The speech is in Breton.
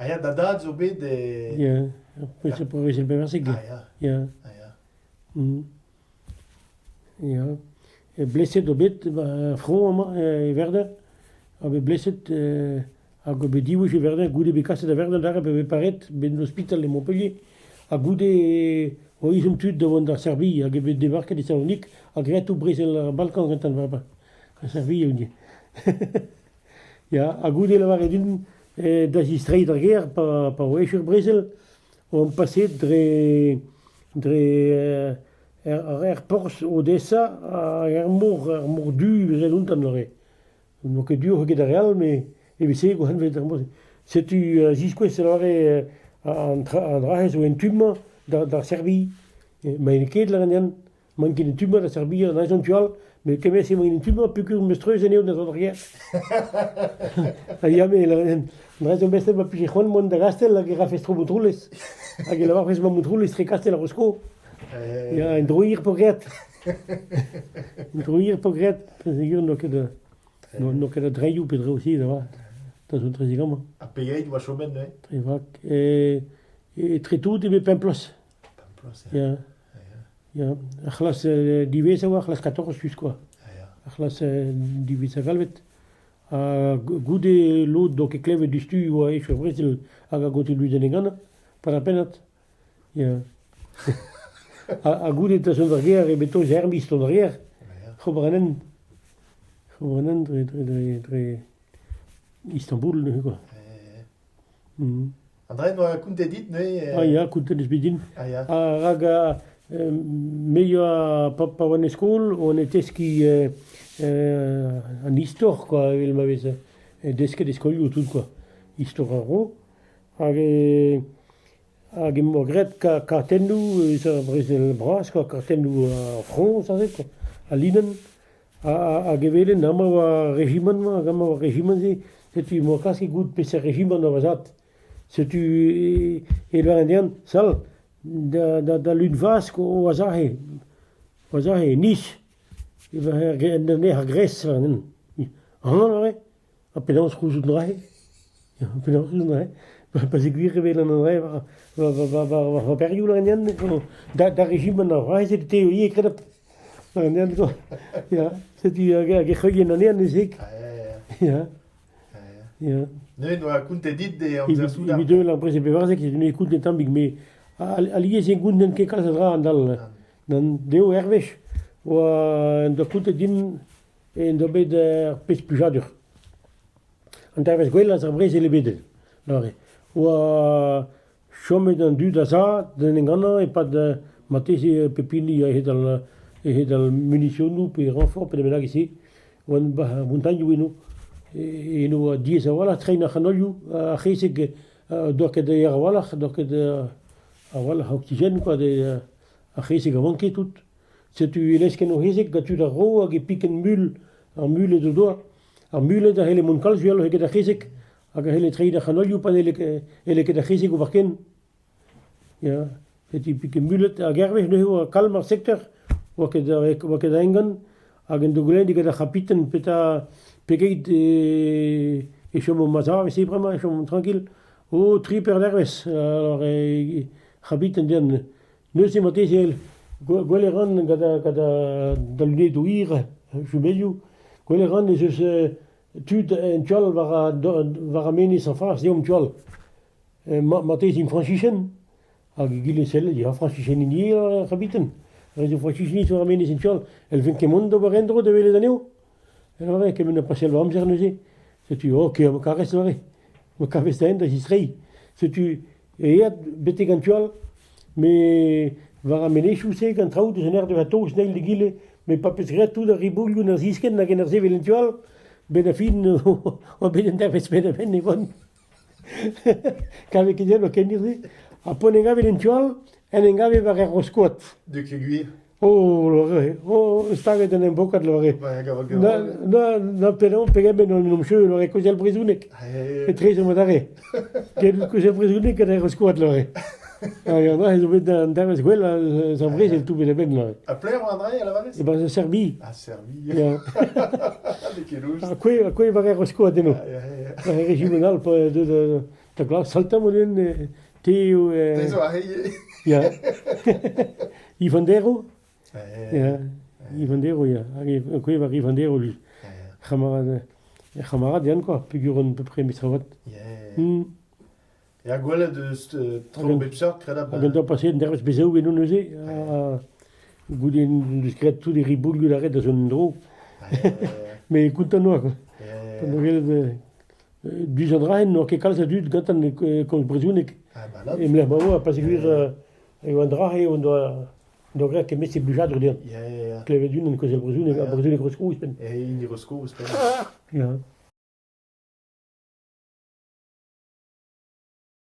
ja, da zo bet de... Ja, se progresel beversek. Ja. Ja. Ja. Ja. Bleset o bet, front ama, verda. Habe bleset, hag be diouch e verda, goude be kaset a verda dar, be paret, ben l'hospital de Montpellier. A goude o izum tud devant da Serbie, hag be debarket de Salonique, hag retou Bresel ar Balkan gantan va ba. A Serbie on dit. Ja, a goude la var edun, da zistreit ar ger, pa oech ur Bresel, on passet dre ar Pors Odessa ar mor du reduntan lore. Donc dur hag da real, mais evese go han vet ar mor. Setu ziskouez lore an drahez o en tumma da Serbie. Ma en ket la ganian, man ken en tumma da Serbie an azon tual, mais kemes e man en tumma pukur mestreuz en eo na zon rier. Ya me la ganian, an azon bestel ma piche c'hoant mon da gastel hag e rafestro moutroules. Hag e lavar fes ma moutroules tre kastel ar rosko. Ja, en droier po gret. En droier po gret. Segur no ket a dreioù pe dre aussi, da va. Da zo tre zegama. A pegeit oa chomen, ne? Tre vak. Tre tout ebe Pemplos. Pemplos, Ja. Ja. Achlas divez oa, achlas 14 sus, quoi. Achlas divez a galvet. A goude lot doke kleve du stu oa ech ur Bresel hag a gote luzen e gana. Par a penat. Ja. A goude ta son ar ger e beto zermis ton ar ger. Chobranen dre Istanbul, ne, quoi. André, no a kounte dit, ne? Ah ja, kounte deus bedin. Ja. Hag meio a pa wan e skol, on e teski an istor, quoi, evel ma vez. Desket e skolioù tout, quoi. Istor ar ro. Hag e mogret kartennou eus Bresel bras, quoi, kartennou a front, ça quoi, a linen. Hag evelen ama oa regiman ma, hag ama oa regiman se, setu mo kaske gout pe se regiman a vazat. Setu e l'ar indian, sal, da lun vask o azahe, nish, ne ar gres, an vare, a pedans rouzout nrahe, pas e gwir evel an anre, va perioù l'ar indian, da regiman a vare, se te e kredap, l'ar indian, quoi. Ja, setu hag e c'heuien an ean ezek. Ja. Ja. Ne, no a kounte dit de amzer Ibi deul an prez e bevarzek, c'est une écoute de tambik, mais a liez en gounden ket kalz a dra an dal, dan deo ervech, oa da koute din en da bet pez pujadur. An tervez gwell az ar brez e le bedel, lare. Oa chomet an dud a za, den en gana, e pad matez e pepini a het al munitionou pe renfort pe da benag ese, oan montagnou eno. Eno diez a wala trein a chanolioù a cheseg doket da er a walach, doket a walach oxygène, quoi, a cheseg a manke tout. Setu elesken o cheseg gatud ar ro hag e piken mul, ar mul edo doa. Ar mul edo hele mon kalz vialo heket a cheseg, hag a hele trein a chanolioù pan eleket a cheseg o varken. Ja, setu piken mulet a gervech no eo a kalm ar sektor, waket a engan, hag en dogolendik a chapiten peta pegeit e chom o mazav e sebrema, e chom tranquil, o triper dervez. Alors, chabiten den, neus e matez el, gwell e ran gada da lunet o ir, jumelioù, gwell e ran ez eus tud en tual var a menez an fars, deom tual. Matez in franchichen, hag gile sel, ya franchichen in hier chabiten. Rezo franchichen is war a menez en tual, el ven kemont da barendro de vele daneo. En vare, kemen a pasel va amzer neuze. Setu, ok, ma karez vare. Ma karez da en da zistrei. Setu, eat betek an tual, me var a menechou se gant traout eus en er de va toz neil de gile, me pa pez gret tout a riboulioù na zisken na gen ar zevel en tual, ben a fin o ben en dervez ben a ben e von. Kave ket eo ken dirze. A pon en gavel en tual, en gave var er roskoat. de keguir. Oh, lore, staget en bokat lore. Na pedon pegem ben an nomcheu lore kozel brezounek. E trez o modare. Ket kozel brezounek an er skoat lore. Ya na ez o bet an dervez gwell an brezel tout bet ben lore. A pler o André a la vales? E ba Serbie. A Serbie. Ya. De kelouj. A koe var er skoat eno. Var er regimenal pa Da klar, salta mo den Theo, Det er så hej. ja. Ivandero, Ja. ja. Ivandero, ja. Quoi var Ivandero, lui. Camarade Jan, quoi, figuren peu près mitravat. Ja. Ja, gwelle de trobe psort kreda ba. Agent passet derves bezeu en neuze, gouden deus gret tout les riboul gud arret da zon dro. Mais kontant noa, quoi. Pan gret duz an drahen, noa ket kalz a dud gantan kont brezounek. Ah, ba là. Emler ba oa, pas eglir eo an drahe, on doa gret ket met se blujadr den. Ja. Klevet dun an kozel brezounek, a brezounek rosko, Ja, in die rosko, ja.